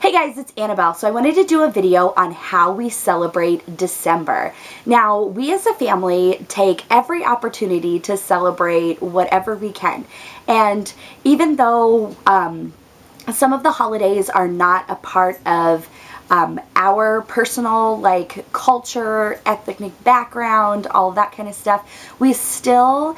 Hey guys, it's Annabelle. So I wanted to do a video on how we celebrate December. Now, we as a family take every opportunity to celebrate whatever we can. And even though some of the holidays are not a part of our personal culture, ethnic background, all of that kind of stuff, we still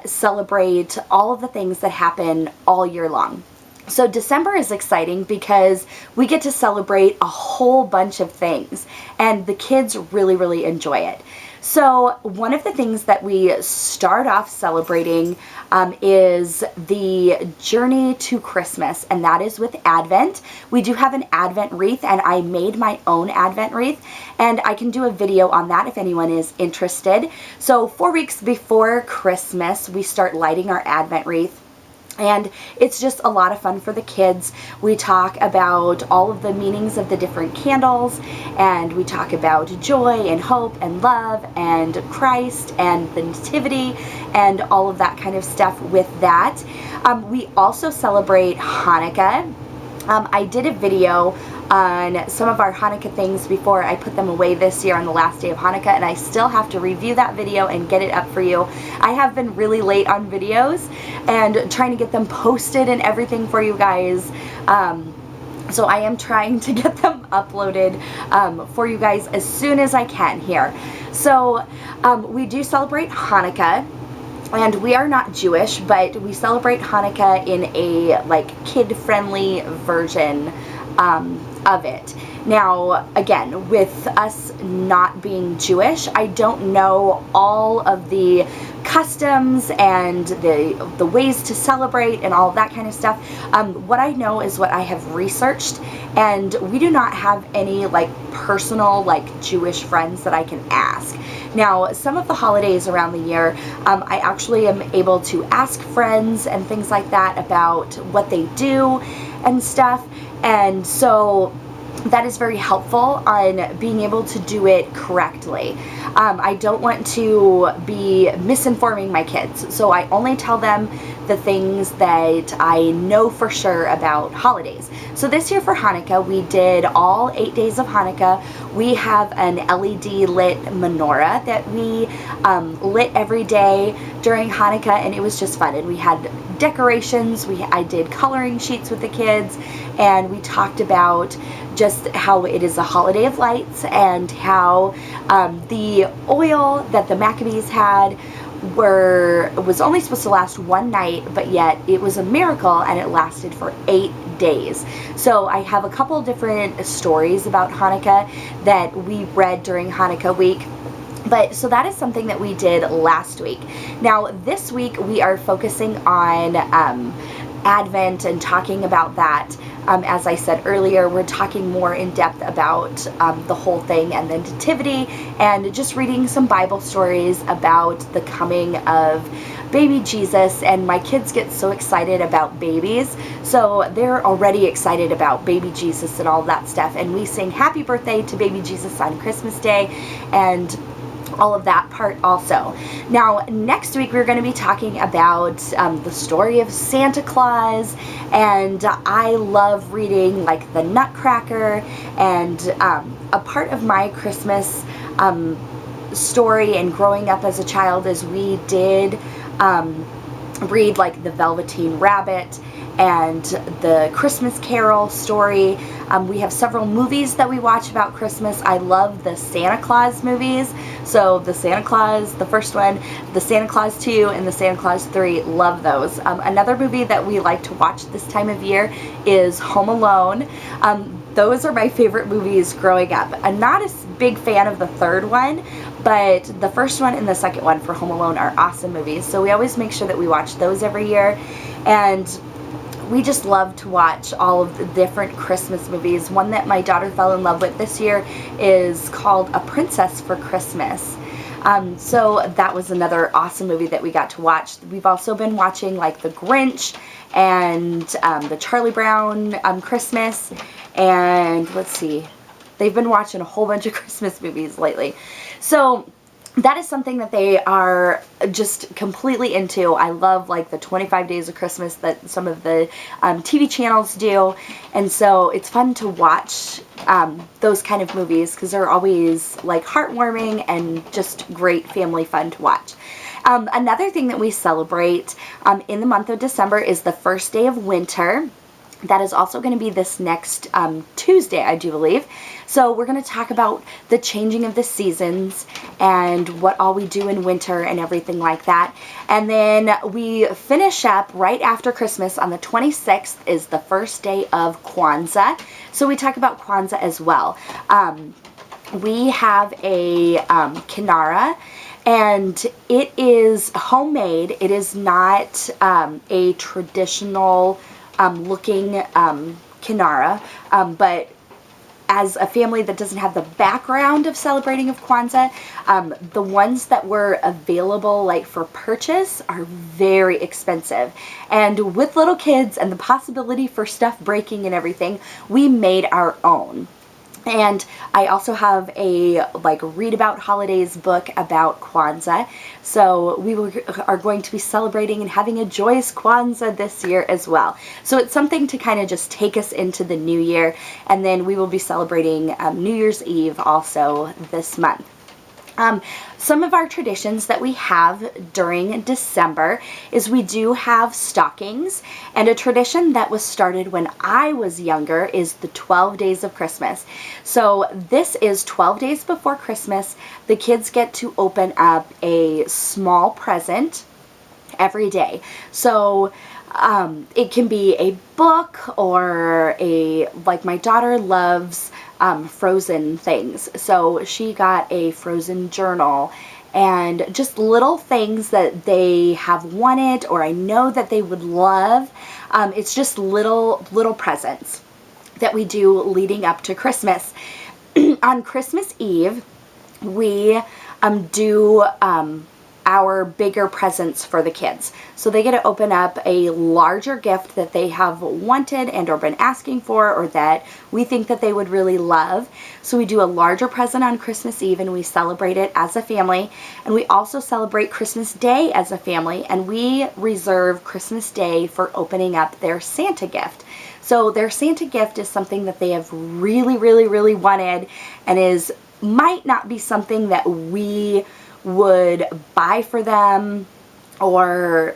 celebrate all of the things that happen all year long. So December is exciting because we get to celebrate a whole bunch of things, and the kids really enjoy it. So one of the things that we start off celebrating is the journey to Christmas, and that is with Advent. We do have an Advent wreath, and I made my own Advent wreath, and I can do a video on that if anyone is interested. So 4 weeks before Christmas, we start lighting our Advent wreath. And it's just a lot of fun for the kids. We talk about all of the meanings of the different candles, and we talk about joy and hope and love and Christ and the Nativity and all of that kind of stuff with that. We also celebrate Hanukkah. I did a video on some of our Hanukkah things before I put them away this year on the last day of Hanukkah, and I still have to review that video and get it up for you. I have been really late on videos and trying to get them posted and everything for you guys. So I am trying to get them uploaded for you guys as soon as I can here. So we do celebrate Hanukkah. And we are not Jewish, but we celebrate Hanukkah in a kid-friendly version of it. Now, again, with us not being Jewish, I don't know all of the customs and the ways to celebrate and all of that kind of stuff. What I know is what I have researched, and we do not have any personal Jewish friends that I can ask. Now, some of the holidays around the year, I actually am able to ask friends and things like that about what they do and stuff, and so that is very helpful on being able to do it correctly. I don't want to be misinforming my kids, so I only tell them the things that I know for sure about holidays. So this year for Hanukkah, we did all 8 days of Hanukkah. We have an LED lit menorah that we lit every day during Hanukkah, and it was just fun. And we had decorations. I did coloring sheets with the kids, and we talked about just how it is a holiday of lights, and how the oil that the Maccabees had was only supposed to last one night, but yet it was a miracle and it lasted for 8 days. So I have a couple different stories about Hanukkah that we read during Hanukkah week. So that is something that we did last week. Now this week we are focusing on Advent and talking about that. As I said earlier, we're talking more in depth about the whole thing and the Nativity, and just reading some Bible stories about the coming of baby Jesus. And my kids get so excited about babies, so they're already excited about baby Jesus and all that stuff. And we sing happy birthday to baby Jesus on Christmas Day and all of that part also. Now next week we're going to be talking about the story of Santa Claus, and I love reading the Nutcracker, and a part of my Christmas story and growing up as a child is we did read the Velveteen Rabbit and the Christmas Carol story. We have several movies that we watch about Christmas. I love the Santa Claus movies. So the Santa Claus, the first one, the Santa Claus 2, and the Santa Claus 3, love those. Another movie that we like to watch this time of year is Home Alone. Those are my favorite movies growing up. I'm not a big fan of the third one, but the first one and the second one for Home Alone are awesome movies. So we always make sure that we watch those every year. And we just love to watch all of the different Christmas movies. One that my daughter fell in love with this year is called A Princess for Christmas. So that was another awesome movie that we got to watch. We've also been watching The Grinch and the Charlie Brown Christmas, and let's see, they've been watching a whole bunch of Christmas movies lately. So that is something that they are just completely into. I love like the 25 Days of Christmas that some of the TV channels do, and so it's fun to watch those kind of movies because they're always like heartwarming and just great family fun to watch. Another thing that we celebrate in the month of December is the first day of winter. That is also going to be this next Tuesday, I do believe. So we're going to talk about the changing of the seasons and what all we do in winter and everything like that. And then we finish up right after Christmas on the 26th is the first day of Kwanzaa. So we talk about Kwanzaa as well. We have a kinara, and it is homemade. It is not a traditional looking kinara, but as a family that doesn't have the background of celebrating of Kwanzaa, the ones that were available like for purchase are very expensive. And with little kids and the possibility for stuff breaking and everything, we made our own. And I also have a like read about holidays book about Kwanzaa. So we are going to be celebrating and having a joyous Kwanzaa this year as well. So it's something to kind of just take us into the new year. And then we will be celebrating New Year's Eve also this month. Some of our traditions that we have during December is we do have stockings, and a tradition that was started when I was younger is the 12 days of Christmas. So this is 12 days before Christmas. The kids get to open up a small present every day. So it can be a book or like my daughter loves frozen things. So she got a frozen journal and just little things that they have wanted or I know that they would love. It's just little presents that we do leading up to Christmas. On Christmas Eve, we do our bigger presents for the kids. So they get to open up a larger gift that they have wanted and or been asking for or that we think that they would really love. So we do a larger present on Christmas Eve and we celebrate it as a family. And we also celebrate Christmas Day as a family, and we reserve Christmas Day for opening up their Santa gift. So their Santa gift is something that they have really, really, really wanted and might not be something that we would buy for them or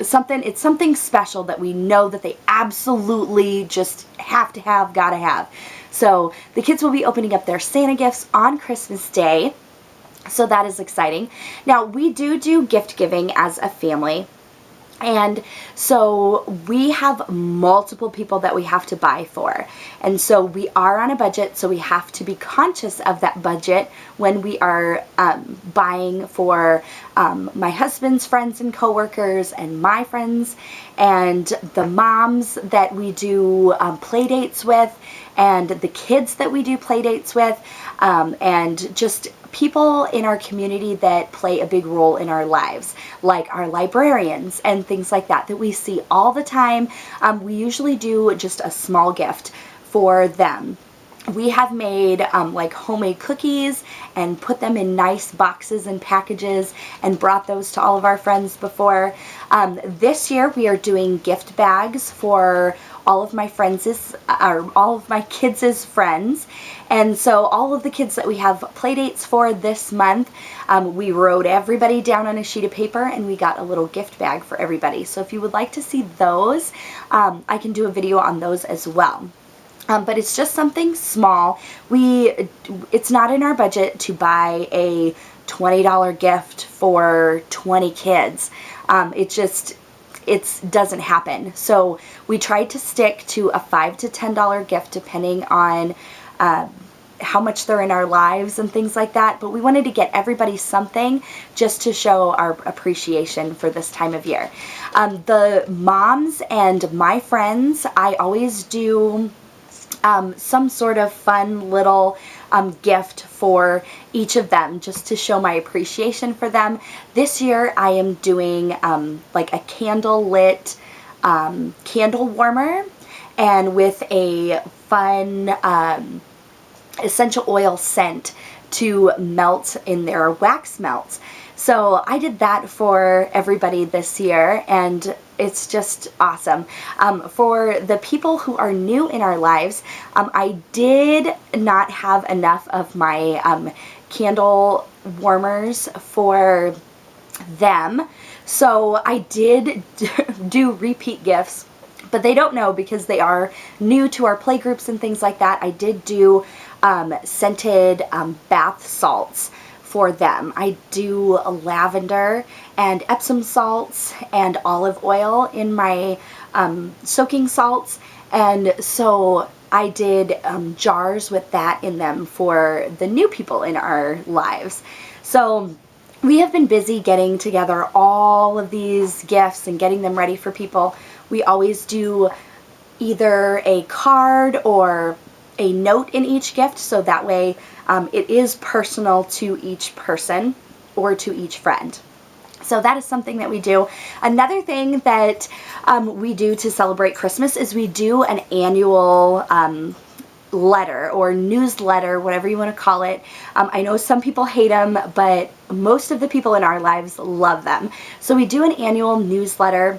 something. It's something special that we know that they absolutely just have to have, gotta have. So the kids will be opening up their Santa gifts on Christmas Day. So that is exciting. Now we do gift giving as a family. And so we have multiple people that we have to buy for. And so we are on a budget, so we have to be conscious of that budget when we are buying for my husband's friends and coworkers and my friends and the moms that we do play dates with and the kids that we do play dates with and just people in our community that play a big role in our lives, like our librarians and things like that we see all the time. We usually do just a small gift for them. We have made like homemade cookies and put them in nice boxes and packages and brought those to all of our friends before. This year we are doing gift bags for all of my all of my kids' friends. And so all of the kids that we have play dates for this month, we wrote everybody down on a sheet of paper and we got a little gift bag for everybody. So if you would like to see those, I can do a video on those as well. But it's just something small. It's not in our budget to buy a $20 gift for 20 kids. It doesn't happen. So we tried to stick to a $5 to $10 gift depending on how much they're in our lives and things like that. But we wanted to get everybody something just to show our appreciation for this time of year. The moms and my friends, I always do some sort of fun little gift for each of them just to show my appreciation for them. This year I am doing like a candle lit candle warmer and with a fun essential oil scent to melt in their wax melts. So I did that for everybody this year, and it's just awesome. For the people who are new in our lives, I did not have enough of my candle warmers for them, so I did do repeat gifts, but they don't know because they are new to our play groups and things like that. I did do scented bath salts for them. I do lavender and Epsom salts and olive oil in my soaking salts, and so I did jars with that in them for the new people in our lives. So we have been busy getting together all of these gifts and getting them ready for people. We always do either a card or a note in each gift, so that way it is personal to each person or to each friend. So that is something that we do. Another thing that we do to celebrate Christmas is we do an annual letter or newsletter, whatever you want to call it. I know some people hate them, but most of the people in our lives love them. So we do an annual newsletter.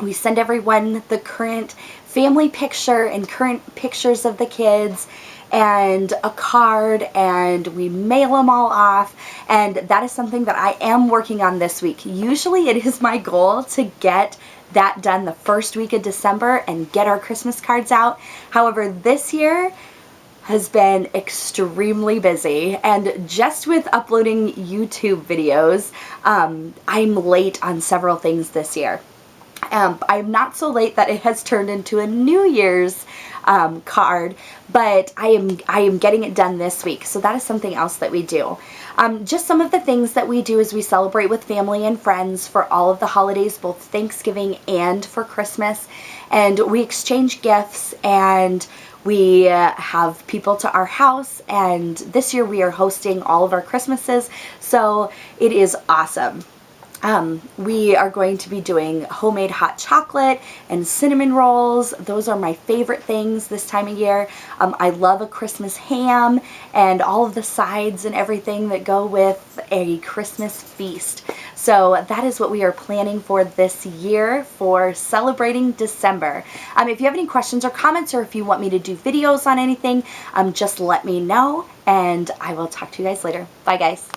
We send everyone the current family picture and current pictures of the kids and a card, and we mail them all off, and that is something that I am working on this week. Usually it is my goal to get that done the first week of December and get our Christmas cards out. However, this year has been extremely busy, and just with uploading YouTube videos, I'm late on several things this year. I'm not so late that it has turned into a New Year's card, but I am getting it done this week. So that is something else that we do. Just some of the things that we do is we celebrate with family and friends for all of the holidays, both Thanksgiving and for Christmas. And we exchange gifts, and we have people to our house, and this year we are hosting all of our Christmases, so it is awesome. We are going to be doing homemade hot chocolate and cinnamon rolls. Those are my favorite things this time of year. I love a Christmas ham and all of the sides and everything that go with a Christmas feast. So that is what we are planning for this year for celebrating December. If you have any questions or comments, or if you want me to do videos on anything, just let me know, and I will talk to you guys later. Bye, guys.